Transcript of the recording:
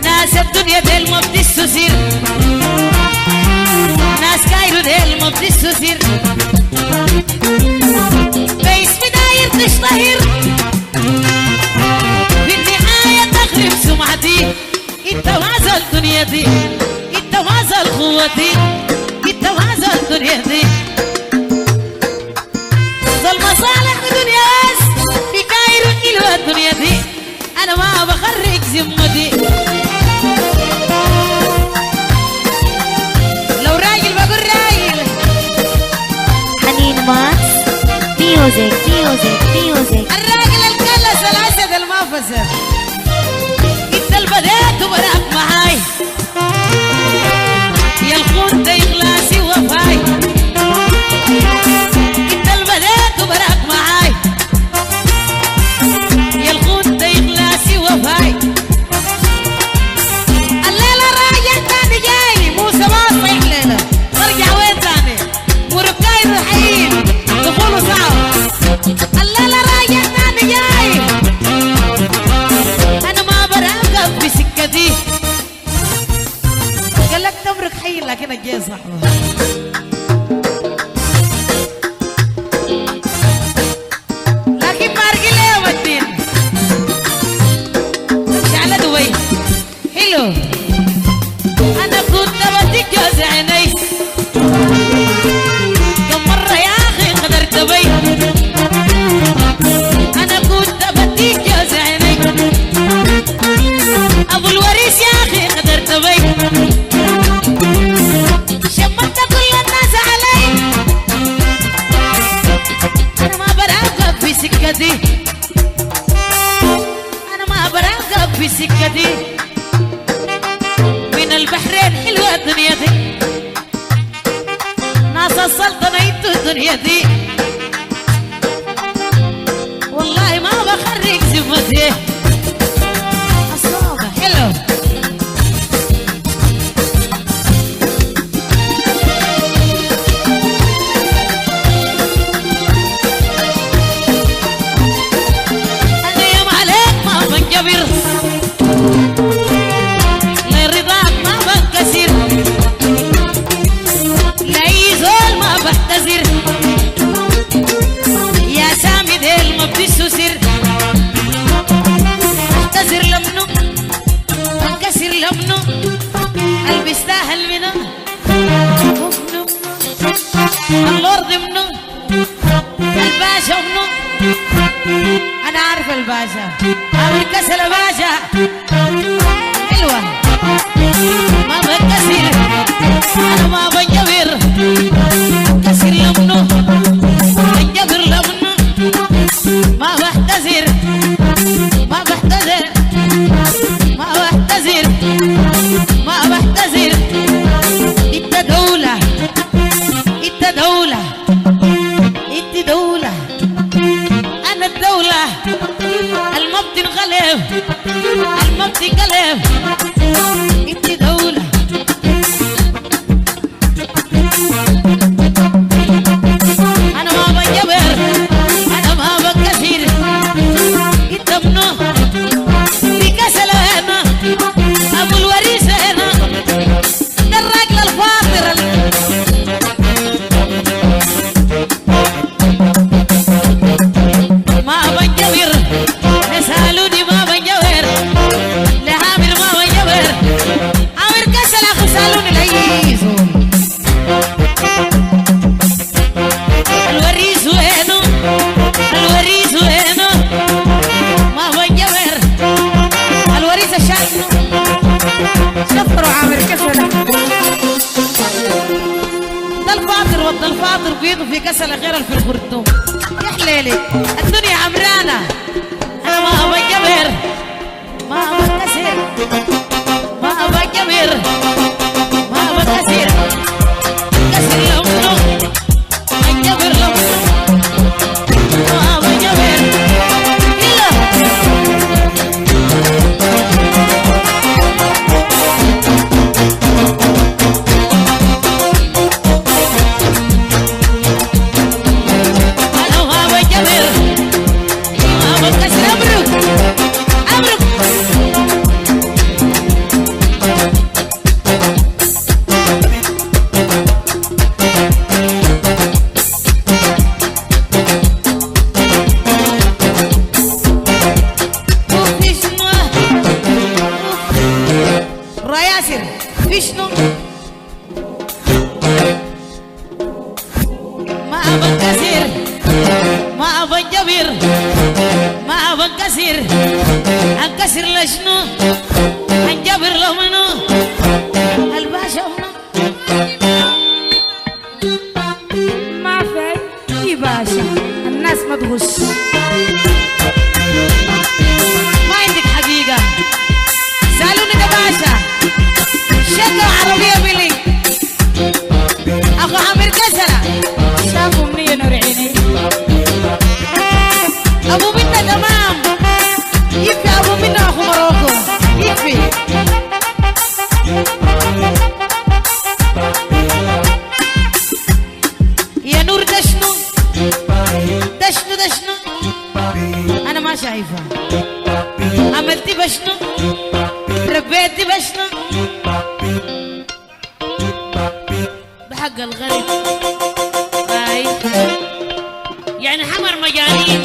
ناس الدنيا ديل ما بتستثير، ناس كايرو ديل ما بتستثير، باسم داير تشتهر، في النهاية تخرب سمعتي. انت وعزة الدنيا دي، انت وعزة القوة دي، انت وعزة الدنيا دي. ظل مصالح الدنيا في كايرو إلو الدنيا دي، أنا ما بخرج ذمتي. لو راجل بقول راجل. حنين ماكس ميوزك ميوزك ميوزك. الراجل الكلس الأسد المافسر، انت البدات وبراك معاي، يا الخون ده إخلاصي وفاي، انت البدات وبراك معاي، يا الخون ده إخلاصي وفاي. الليلة راجع تاني جاي، مو سباط صيح ليلة، برجع وين تاني؟ وركاي رحيم دخوله صعب. الليلة راجع تاني جاي، أنا ما براقب في سكتي. قال لك تمرك حي لكن الجاي صحبه. لكن ما أرجع ليه ودين امشي على دبي حلو. أنا كنت بديك جوز عيني، كم مرة يا أخي قدرت بي. أنا كنت بديك جوز عيني، أبو الوريث يا أخي قدرت بي. شمت كل الناس علي، أنا ما براقب في سكتي، أنا ما براقب في سكتي. من البحرين حلوة الدنيا دي، ناس السلطنة انتو الدنيا دي، والله ما بخرج ذمتي. الصوبة حلو. أنا يوم عليك ما بنجبر، لرضاك ما بنكسر، لأي زول ما بحتذر، يا سامي ديل ما بتستثير. احتذر لمنو انكسر لمنو، البستاهل منو اللورد منو، الباشا منو. انا عارف الباشا، عامل كسر الباشا حلوة ما بنكسر، انا ما بنجبر. كسر لمنو بنجبر لمنو، ما بحتذر ما بحتذر ما بحتذر ما بحتذر. انت دولة انت دولة انت دولة، انا الدولة الما بتنغلب الما بتنقلب. انت دولة انا ما بنجبر، انا ما بنكسر. انت منو في كسل هنا، ابو الوريث هنا، ده الراجل الفاطر. ما بنجبر، نسالوني ما بنجبر، لعامر ما بنجبر. عامر كسل اخو سالوني العيزو، الوريث وينو الوريث وينو، ما بنجبر. الوريث الشاينو شفروا عامر كسل، ده الفاطر وده الفاطر بيضوا في كسل غير في الخرطوم. يا حليلي الدنيا عمرانة، أنا ما بنجبر ما بنكسر ما بنجبر ما بنكسر. كسر لمنو بنجبر لمنو، ما بنجبر إلا. أنا ما بنجبر ما بنكسر. أمرك أمرك بنكسر في شنو ما بنكسر ما بنجبر ما بنكسر انكسر لشنو انجبر لمنو الباشا ما في اي باشا الناس ما تغش ما عندك حقيقة سألوني ده باشا شقة عربية بلي أخو عامر كسرة شافوا مني نور عيني أبو منا تمام يكفي أبو منا أخو مروكو يكفي يا نور دشنو دشنو دشنو أنا ما شايفة عملتي بشنو ربيتي بشنو بحق الغريب يعني حمر مجانين